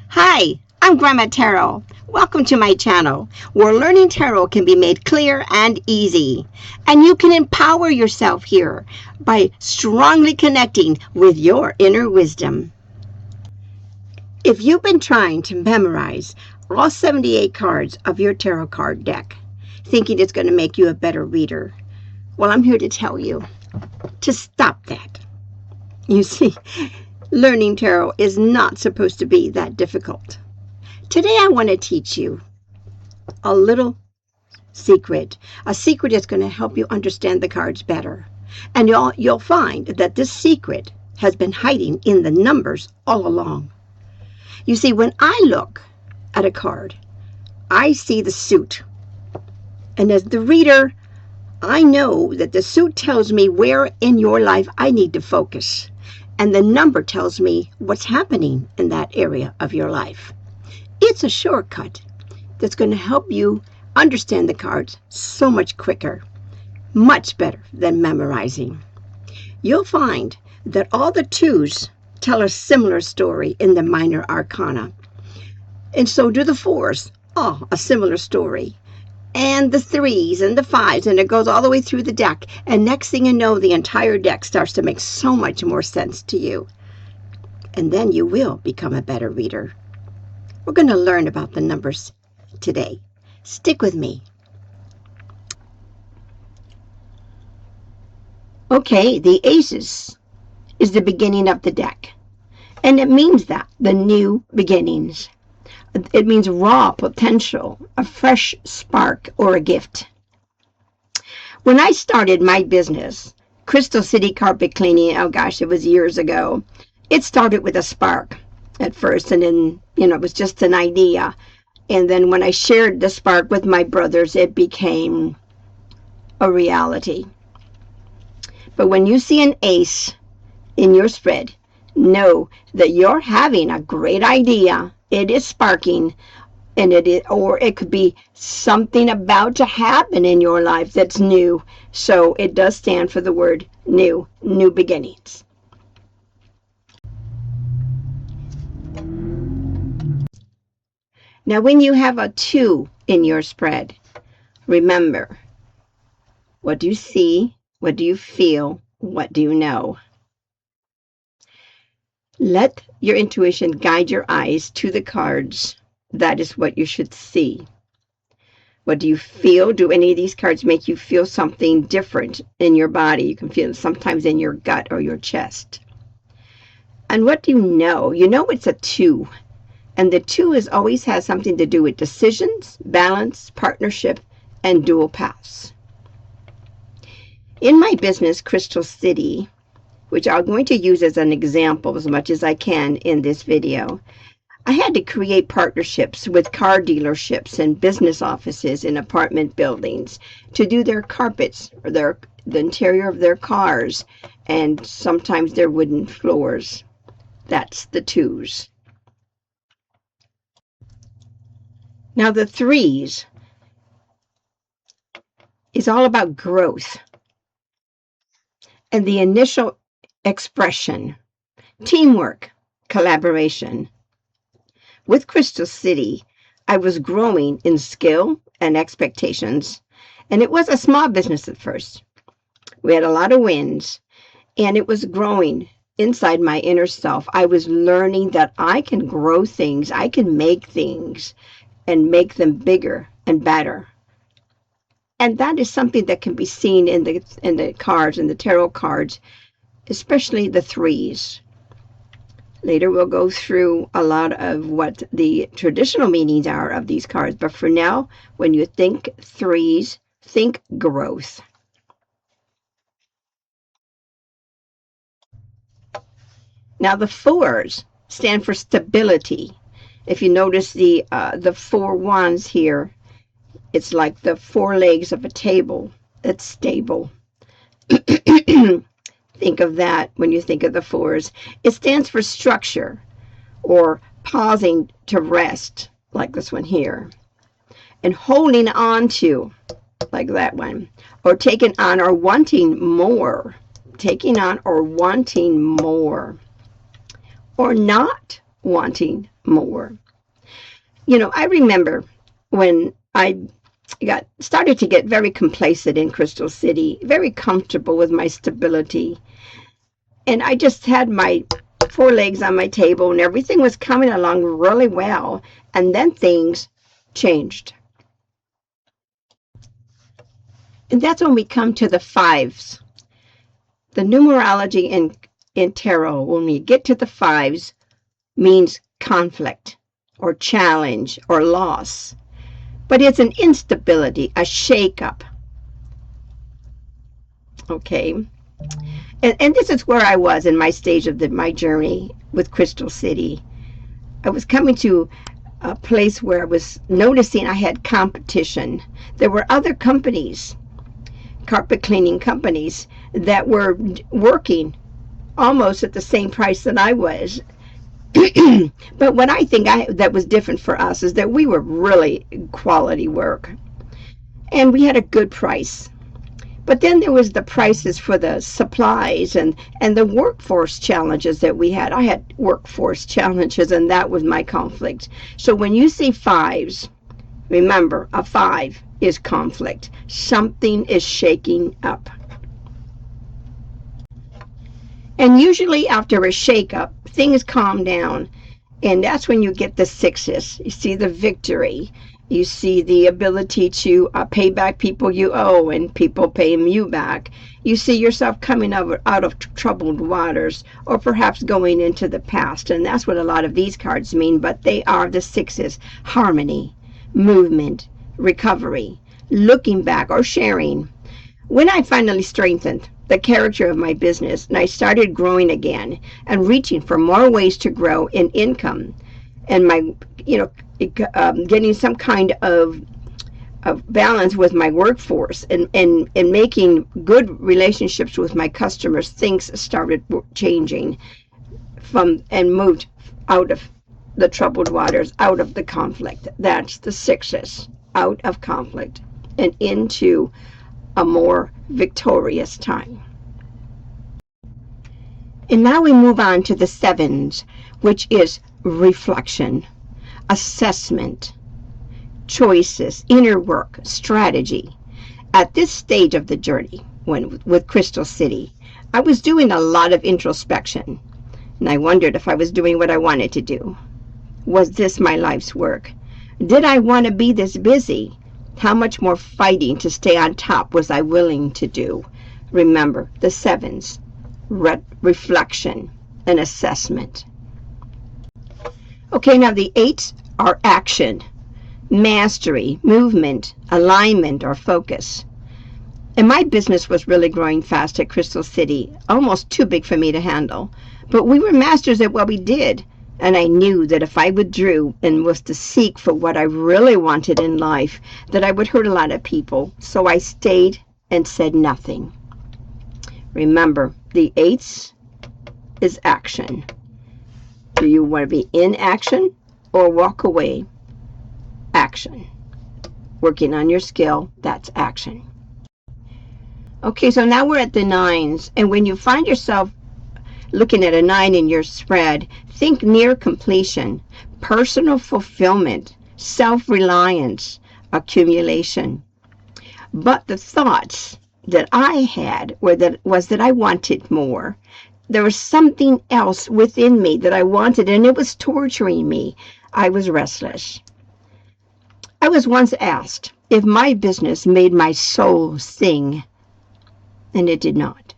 Hi, I'm Grandma Tarot. Welcome to my channel, where learning tarot can be made clear and easy. And you can empower yourself here by strongly connecting with your inner wisdom. If you've been trying to memorize all 78 cards of your tarot card deck, thinking it's going to make you a better reader, well, I'm here to tell you to stop that. You see, learning tarot is not supposed to be that difficult. Today I want to teach you a little secret, a secret that's going to help you understand the cards better. And you'll find that this secret has been hiding in the numbers all along. You see, when I look at a card, I see the suit. And as the reader, I know that the suit tells me where in your life I need to focus. And the number tells me what's happening in that area of your life. It's a shortcut that's going to help you understand the cards so much quicker, much better than memorizing. You'll find that all the twos tell a similar story in the minor arcana. And so do the fours, all a similar story. And the threes and the fives, and it goes all the way through the deck. And next thing you know, the entire deck starts to make so much more sense to you. And then you will become a better reader. We're going to learn about the numbers today. Stick with me. Okay, the aces is the beginning of the deck. And it means that, the new beginnings. It means raw potential, a fresh spark, or a gift. When I started my business, Crystal City Carpet Cleaning, oh gosh, it was years ago, it started with a spark at first, and then, it was just an idea. And then when I shared the spark with my brothers, it became a reality. But when you see an ace in your spread, know that you're having a great idea. It is sparking, and or it could be something about to happen in your life that's new. So it does stand for the word new beginnings. Now, when you have a 2 in your spread, remember, what do you see? What do you feel? What do you know? Let your intuition guide your eyes to the cards. That is what you should see. What do you feel? Do any of these cards make you feel something different in your body? You can feel it sometimes in your gut or your chest. And what do you know? You know it's a 2. And the 2 always has something to do with decisions, balance, partnership, and dual paths. In my business, Crystal City, which I'm going to use as an example as much as I can in this video, I had to create partnerships with car dealerships and business offices in apartment buildings to do their carpets or the interior of their cars, and sometimes their wooden floors. That's the 2s. Now the 3s is all about growth and the initial expression, teamwork, collaboration. With Crystal City, I was growing in skill and expectations, and it was a small business at first. We had a lot of wins, and it was growing inside my inner self. I was learning that I can grow things, I can make things, and make them bigger and better. And that is something that can be seen in the cards, in the tarot cards, especially the 3s. Later we'll go through a lot of what the traditional meanings are of these cards. But for now, when you think 3s, think growth. Now the 4s stand for stability. If you notice the 4 wands here, it's like the 4 legs of a table. It's stable. Think of that when you think of the 4s. It stands for structure, or pausing to rest, like this one here, and holding on to, like that one, or taking on or wanting more, taking on or wanting more, or not wanting more. I remember when I started to get very complacent in Crystal City, very comfortable with my stability. And I just had my 4 legs on my table and everything was coming along really well. And then things changed. And that's when we come to the fives. The numerology in tarot, when we get to the fives, means conflict or challenge or loss. But it's an instability, a shake-up. Okay? And this is where I was in my stage of my journey with Crystal City. I was coming to a place where I was noticing I had competition. There were other companies, carpet cleaning companies, that were working almost at the same price that I was. But what I think that was different for us is that we were really quality work. And we had a good price. But then there was the prices for the supplies and the workforce challenges that we had. I had workforce challenges, and that was my conflict. So when you see fives, remember, a 5 is conflict. Something is shaking up. And usually after a shake-up, things calm down. And that's when you get the 6s. You see the victory. You see the ability to pay back people you owe and people paying you back. You see yourself coming out of troubled waters, or perhaps going into the past. And that's what a lot of these cards mean, but they are the 6s. Harmony, movement, recovery, looking back, or sharing. When I finally strengthened the character of my business and I started growing again and reaching for more ways to grow in income and my, getting some kind of balance with my workforce and making good relationships with my customers, things started changing and moved out of the troubled waters, out of the conflict. That's the 6s, out of conflict and into a more victorious time. And now we move on to the 7s, which is reflection, assessment, choices, inner work, strategy. At this stage of the journey, with Crystal City, I was doing a lot of introspection, and I wondered if I was doing what I wanted to do. Was this my life's work? Did I want to be this busy? How much more fighting to stay on top was I willing to do? Remember, the 7s, reflection and assessment. Okay, now the 8s are action, mastery, movement, alignment, or focus. And my business was really growing fast at Crystal City, almost too big for me to handle. But we were masters at what we did. And I knew that if I withdrew and was to seek for what I really wanted in life, that I would hurt a lot of people. So I stayed and said nothing. Remember, the 8s is action. Do you want to be in action or walk away? Action. Working on your skill, that's action. Okay, so now we're at the 9s. And when you find yourself looking at a 9 in your spread, think near completion, personal fulfillment, self-reliance, accumulation. But the thoughts that I had was that I wanted more. There was something else within me that I wanted, and it was torturing me. I was restless. I was once asked if my business made my soul sing, and it did not.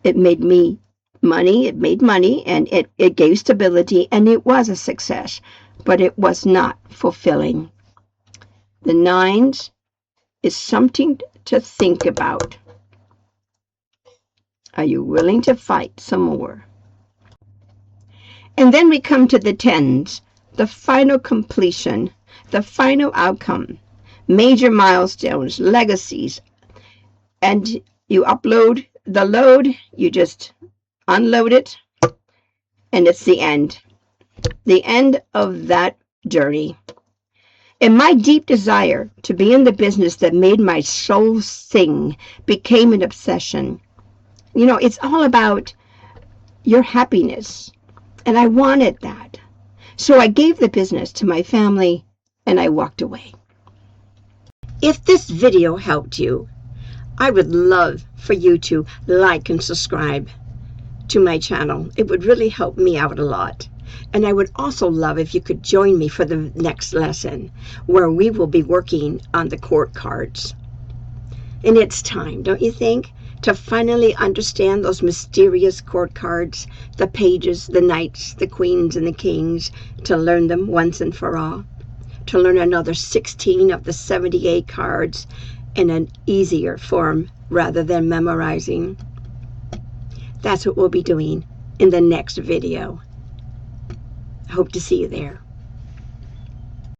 It made me money, it made money, and it gave stability, and it was a success, but it was not fulfilling. The 9s is something to think about. Are you willing to fight some more? And then we come to the 10s, the final completion, the final outcome, major milestones, legacies, and you upload the load, you just unload it, and it's the end of that journey. And my deep desire to be in the business that made my soul sing became an obsession. It's all about your happiness, and I wanted that. So I gave the business to my family and I walked away. If this video helped you, I would love for you to like and subscribe to my channel. It would really help me out a lot. And I would also love if you could join me for the next lesson, where we will be working on the court cards. And it's time, don't you think, to finally understand those mysterious court cards, the pages, the knights, the queens, and the kings, to learn them once and for all, to learn another 16 of the 78 cards in an easier form rather than memorizing. That's what we'll be doing in the next video. I hope to see you there.